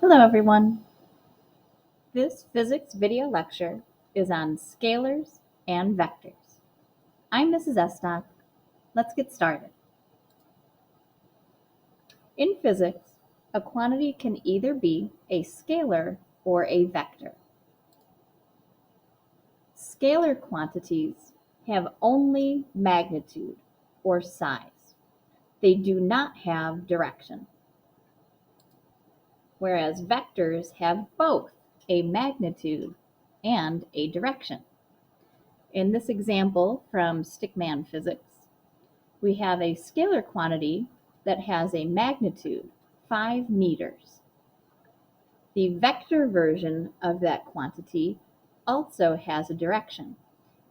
Hello everyone. This physics video lecture is on scalars and vectors. I'm Mrs. Estock. Let's get started. In physics, a quantity can either be a scalar or a vector. Scalar quantities have only magnitude or size. They do not have direction, whereas vectors have both a magnitude and a direction. In this example from Stickman Physics, we have a scalar quantity that has a magnitude 5 meters. The vector version of that quantity also has a direction.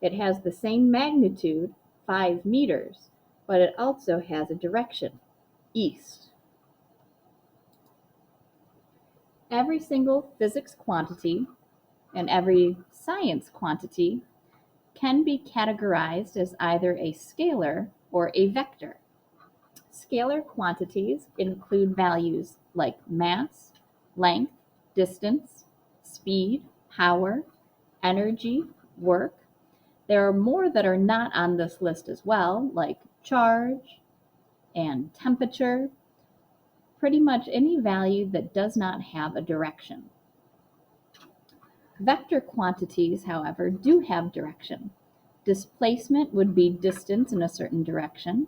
It has the same magnitude, 5 meters, but it also has a direction, east. Every single physics quantity and every science quantity can be categorized as either a scalar or a vector. Scalar quantities include values like mass, length, distance, speed, power, energy, work. There are more that are not on this list as well, like charge and temperature, pretty much any value that does not have a direction. Vector quantities, however, do have direction. Displacement would be distance in a certain direction.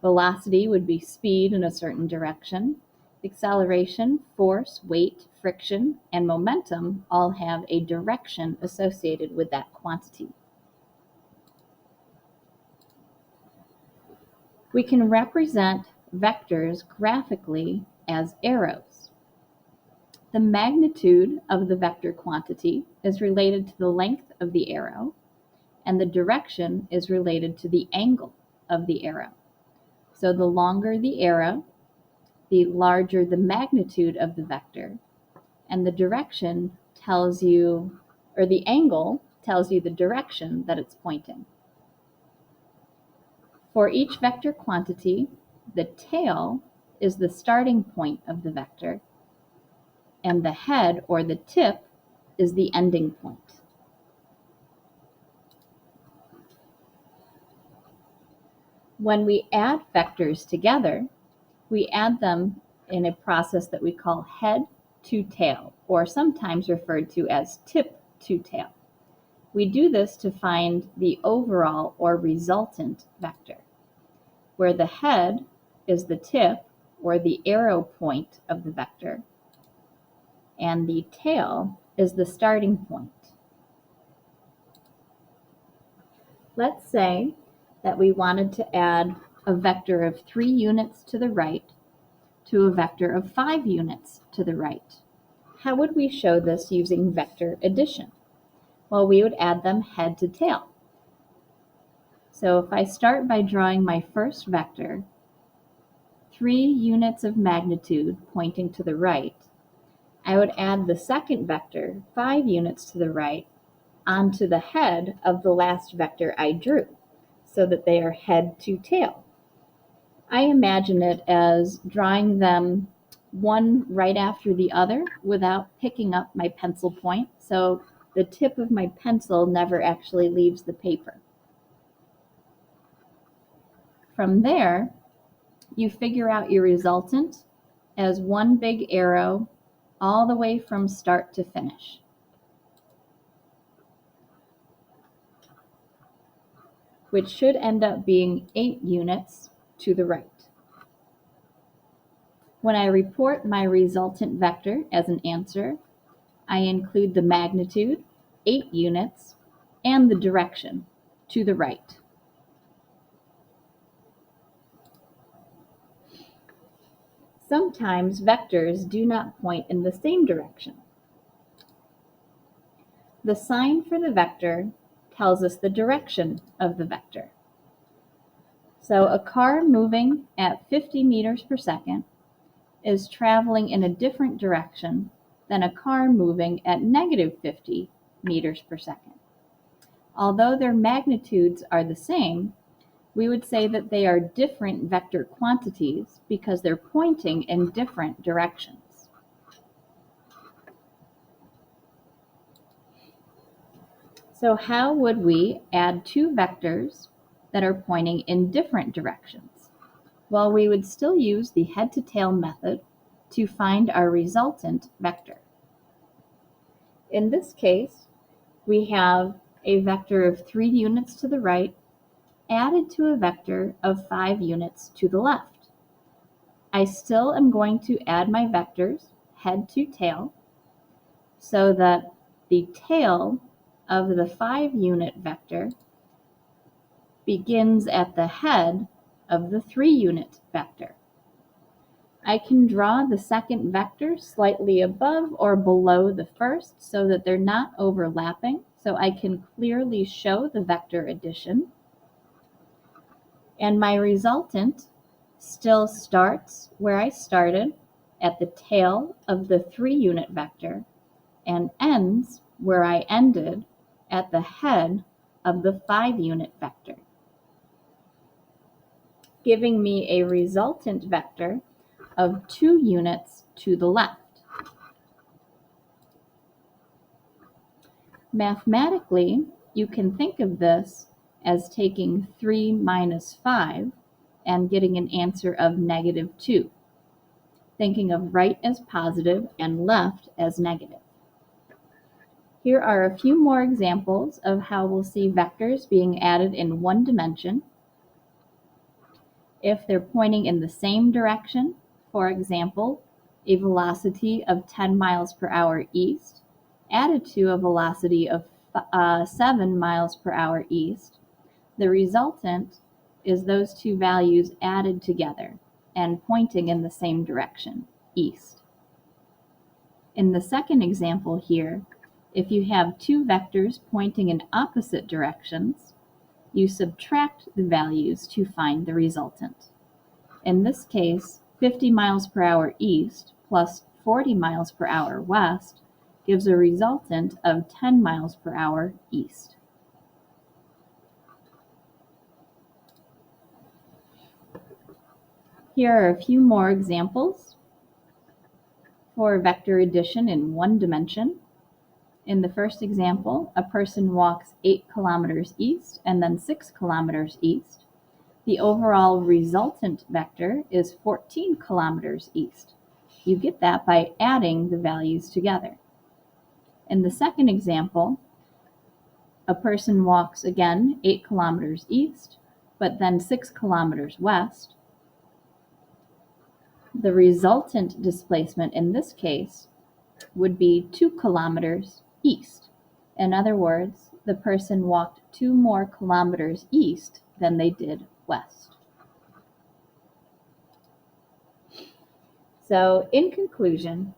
Velocity would be speed in a certain direction. Acceleration, force, weight, friction, and momentum all have a direction associated with that quantity. We can represent vectors graphically as arrows. The magnitude of the vector quantity is related to the length of the arrow, and the direction is related to the angle of the arrow. So the longer the arrow, the larger the magnitude of the vector, and the direction tells you, or the angle tells you the direction that it's pointing. For each vector quantity, the tail is the starting point of the vector, and the head or the tip is the ending point. When we add vectors together, we add them in a process that we call head to tail, or sometimes referred to as tip to tail. We do this to find the overall or resultant vector, where the head is the tip or the arrow point of the vector, and the tail is the starting point. Let's say that we wanted to add a vector of 3 units to the right to a vector of 5 units to the right. How would we show this using vector addition? Well, we would add them head to tail. So if I start by drawing my first vector, 3 units of magnitude pointing to the right, I would add the second vector, 5 units to the right, onto the head of the last vector I drew, so that they are head to tail. I imagine it as drawing them one right after the other without picking up my pencil point, so the tip of my pencil never actually leaves the paper. From there, you figure out your resultant as one big arrow all the way from start to finish. Which should end up being 8 units to the right. When I report my resultant vector as an answer, I include the magnitude, 8 units, and the direction, to the right. Sometimes vectors do not point in the same direction. The sign for the vector tells us the direction of the vector. So a car moving at 50 meters per second is traveling in a different direction than a car moving at negative 50 meters per second. Although their magnitudes are the same, we would say that they are different vector quantities because they're pointing in different directions. So how would we add two vectors that are pointing in different directions? Well, we would still use the head-to-tail method to find our resultant vector. In this case, we have a vector of 3 units to the right added to a vector of 5 units to the left. I still am going to add my vectors head to tail so that the tail of the 5-unit vector begins at the head of the 3-unit vector. I can draw the second vector slightly above or below the first so that they're not overlapping, so I can clearly show the vector addition. And my resultant still starts where I started at the tail of the 3-unit vector and ends where I ended at the head of the 5-unit vector, giving me a resultant vector of 2 units to the left. Mathematically, you can think of this as taking 3 minus 5 and getting an answer of -2, thinking of right as positive and left as negative. Here are a few more examples of how we'll see vectors being added in one dimension. If they're pointing in the same direction, for example, a velocity of 10 miles per hour east added to a velocity of 7 miles per hour east, the resultant is those two values added together and pointing in the same direction, east. In the second example here, if you have two vectors pointing in opposite directions, you subtract the values to find the resultant. In this case, 50 miles per hour east plus 40 miles per hour west gives a resultant of 10 miles per hour east. Here are a few more examples for vector addition in one dimension. In the first example, a person walks 8 kilometers east and then 6 kilometers east. The overall resultant vector is 14 kilometers east. You get that by adding the values together. In the second example, a person walks again 8 kilometers east, but then 6 kilometers west. The resultant displacement in this case would be 2 kilometers east. In other words, the person walked 2 more kilometers east than they did west. So, in conclusion,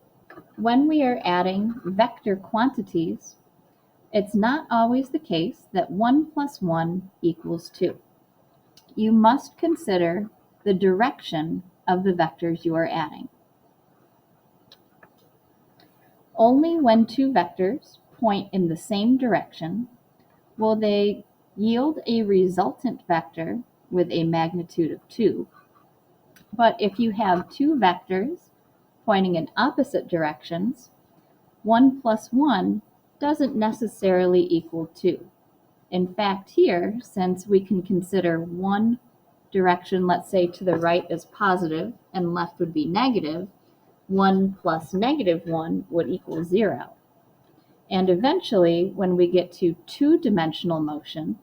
when we are adding vector quantities, it's not always the case that 1 plus 1 equals 2. You must consider the direction of the vectors you are adding. Only when two vectors point in the same direction will they yield a resultant vector with a magnitude of 2. But if you have two vectors pointing in opposite directions, 1 plus 1 doesn't necessarily equal 2. In fact, here, since we can consider one direction, let's say to the right, is positive and left would be negative, 1 plus -1 would equal 0. And eventually, when we get to two-dimensional motion,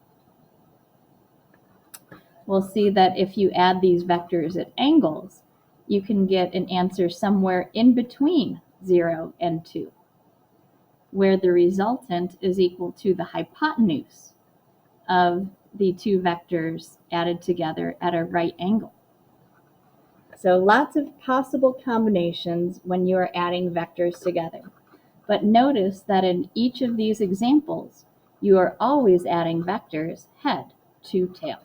we'll see that if you add these vectors at angles, you can get an answer somewhere in between 0 and 2, where the resultant is equal to the hypotenuse of the two vectors added together at a right angle. So lots of possible combinations when you are adding vectors together. But notice that in each of these examples, you are always adding vectors head to tail.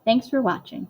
Thanks for watching.